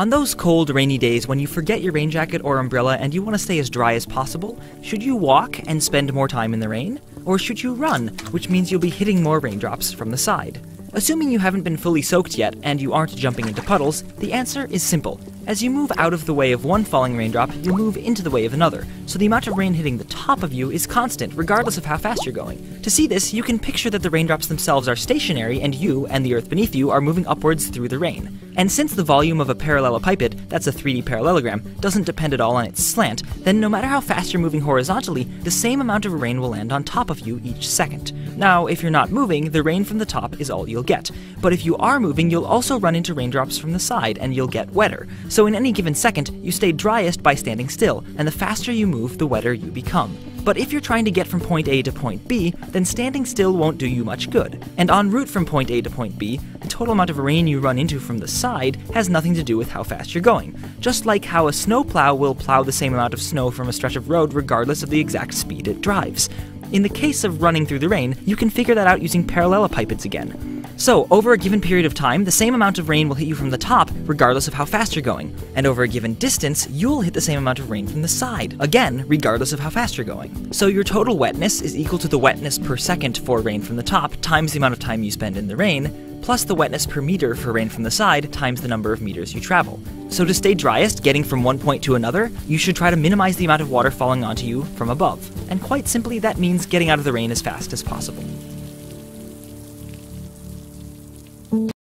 On those cold, rainy days when you forget your rain jacket or umbrella and you want to stay as dry as possible, should you walk and spend more time in the rain? Or should you run, which means you'll be hitting more raindrops from the side? Assuming you haven't been fully soaked yet and you aren't jumping into puddles, the answer is simple. As you move out of the way of one falling raindrop, you move into the way of another, so the amount of rain hitting the top of you is constant regardless of how fast you're going. To see this, you can picture that the raindrops themselves are stationary and you and the earth beneath you are moving upwards through the rain. And since the volume of a parallelepiped, that's a 3D parallelogram, doesn't depend at all on its slant, then no matter how fast you're moving horizontally, the same amount of rain will land on top of you each second. Now, if you're not moving, the rain from the top is all you'll get. But if you are moving, you'll also run into raindrops from the side and you'll get wetter. So in any given second, you stay driest by standing still, and the faster you move, the wetter you become. But if you're trying to get from point A to point B, then standing still won't do you much good. And en route from point A to point B, the total amount of rain you run into from the side has nothing to do with how fast you're going. Just like how a snowplow will plow the same amount of snow from a stretch of road regardless of the exact speed it drives. In the case of running through the rain, you can figure that out using parallelepipeds again. So, over a given period of time, the same amount of rain will hit you from the top, regardless of how fast you're going. And over a given distance, you'll hit the same amount of rain from the side, again, regardless of how fast you're going. So your total wetness is equal to the wetness per second for rain from the top, times the amount of time you spend in the rain, plus the wetness per meter for rain from the side, times the number of meters you travel. So to stay driest, getting from one point to another, you should try to minimize the amount of water falling onto you from above. And quite simply, that means getting out of the rain as fast as possible.